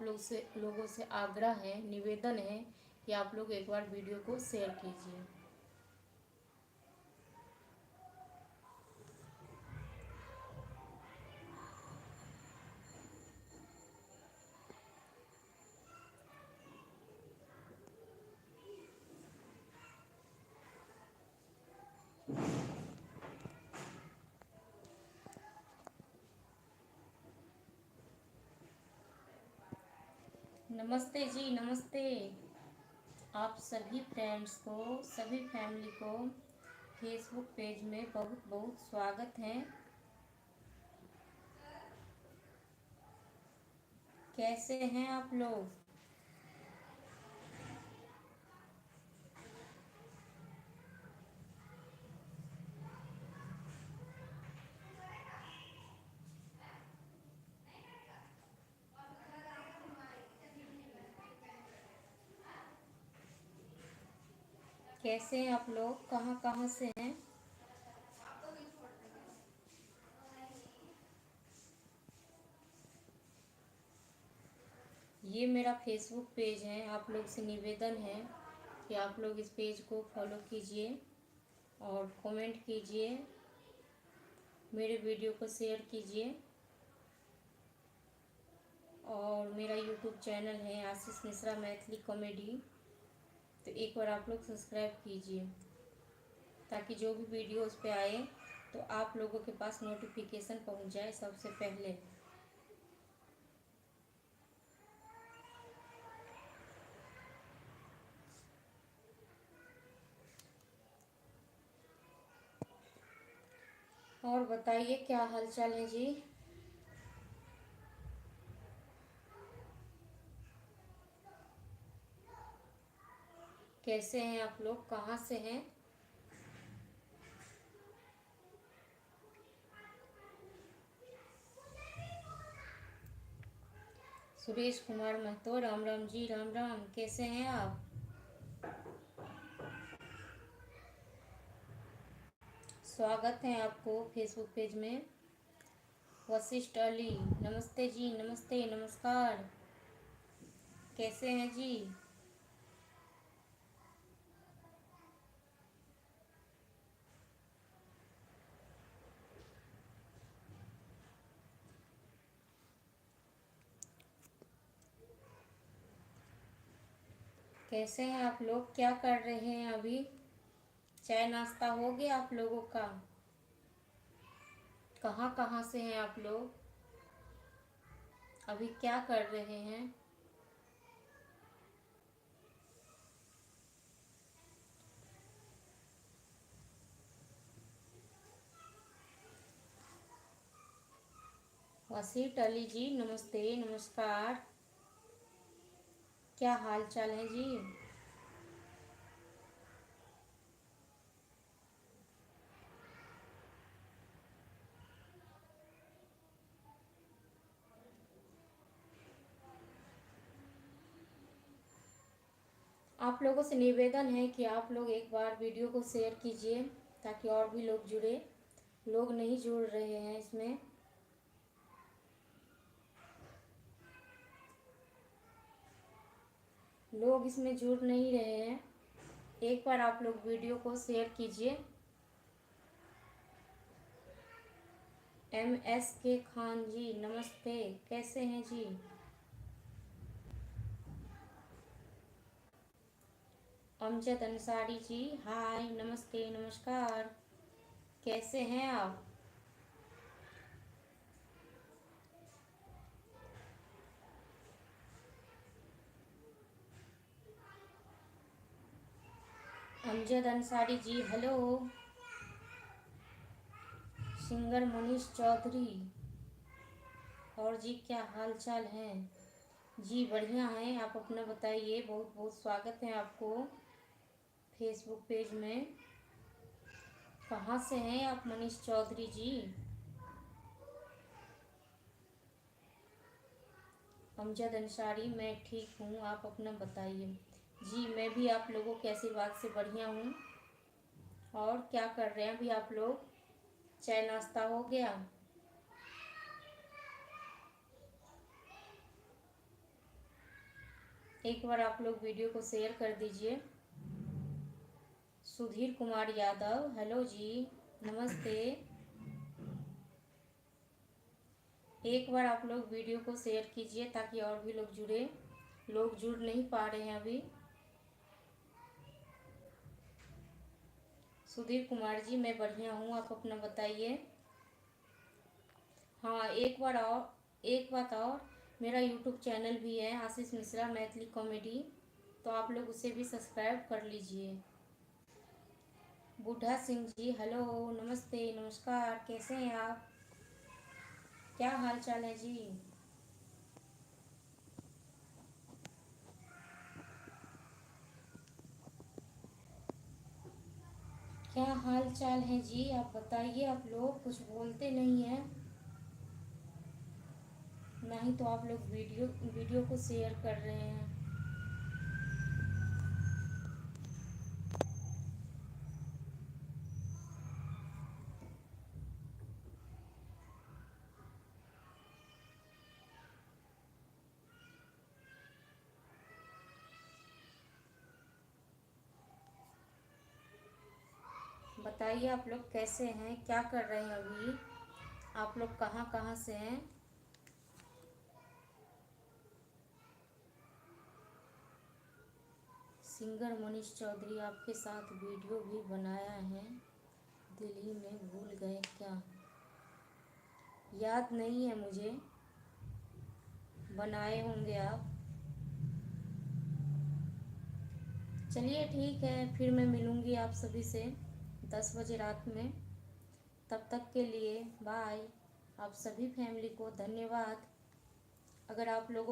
लोगों से आग्रह है, निवेदन है कि आप लोग एक बार वीडियो को शेयर कीजिए। नमस्ते जी, नमस्ते। आप सभी फ्रेंड्स को, सभी फैमिली को फेसबुक पेज में बहुत बहुत स्वागत है। कैसे हैं आप लोग? कैसे हैं आप लोग? कहाँ कहाँ से हैं? ये मेरा फेसबुक पेज है। आप लोग से निवेदन है कि आप लोग इस पेज को फॉलो कीजिए और कमेंट कीजिए, मेरे वीडियो को शेयर कीजिए। और मेरा यूट्यूब चैनल है आशीष मिश्रा मैथिली कॉमेडी, तो एक बार आप लोग सब्सक्राइब कीजिए ताकि जो भी वीडियो उस पर आए तो आप लोगों के पास नोटिफिकेशन पहुंच जाए सबसे पहले। और बताइए क्या हालचाल है जी? कैसे हैं आप लोग? कहाँ से हैं? सुरेश कुमार महतो, राम राम जी, राम राम। कैसे हैं आप? स्वागत है आपको फेसबुक पेज में। वशिष्ठ अली, नमस्ते जी, नमस्ते, नमस्कार। कैसे हैं जी? कैसे हैं आप लोग? क्या कर रहे हैं अभी? चाय नाश्ता हो गया आप लोगों का? कहाँ कहाँ से हैं आप लोग? अभी क्या कर रहे हैं? वसीट अली जी, नमस्ते, नमस्कार। क्या हाल चाल है जी? आप लोगों से निवेदन है कि आप लोग एक बार वीडियो को शेयर कीजिए ताकि और भी लोग जुड़े। लोग नहीं जुड़ रहे हैं इसमें। लोग इसमें जुड़ नहीं रहे हैं। एक बार आप लोग वीडियो को शेयर कीजिए। MSK खान जी, नमस्ते। कैसे हैं जी? अमजद अंसारी जी, हाय, नमस्ते, नमस्कार। कैसे हैं आप? अमजद अंसारी जी, हेलो। सिंगर मनीष चौधरी, और जी क्या हाल चाल है? जी बढ़िया है। आप अपना बताइए। बहुत बहुत स्वागत है आपको फेसबुक पेज में। कहाँ से हैं आप मनीष चौधरी जी? अमजद अंसारी, मैं ठीक हूँ, आप अपना बताइए। जी मैं भी आप लोगों के आशीर्वाद से बढ़िया हूँ। और क्या कर रहे हैं अभी आप लोग? चाय नाश्ता हो गया? एक बार आप लोग वीडियो को शेयर कर दीजिए। सुधीर कुमार यादव, हेलो जी, नमस्ते। एक बार आप लोग वीडियो को शेयर कीजिए ताकि और भी लोग जुड़े। लोग जुड़ नहीं पा रहे हैं अभी। सुधीर कुमार जी, मैं बढ़िया हूँ, आप अपना बताइए। हाँ, एक बात और, मेरा यूट्यूब चैनल भी है आशीष मिश्रा मैथिली कॉमेडी, तो आप लोग उसे भी सब्सक्राइब कर लीजिए। बूढ़ा सिंह जी, हेलो, नमस्ते, नमस्कार, कैसे हैं आप? क्या हाल चाल है जी? क्या हाल चाल है जी? आप बताइए। आप लोग कुछ बोलते नहीं हैं, ना ही तो आप लोग वीडियो को शेयर कर रहे हैं। बताइए आप लोग कैसे हैं, क्या कर रहे हैं अभी? आप लोग कहाँ कहाँ से हैं? सिंगर मनीष चौधरी आपके साथ वीडियो भी बनाया है, दिल्ली में भूल गए क्या? याद नहीं है मुझे, बनाए होंगे आप। चलिए ठीक है, फिर मैं मिलूँगी आप सभी से 10 बजे रात में। तब तक के लिए बाय। आप सभी फैमिली को धन्यवाद। अगर आप लोगों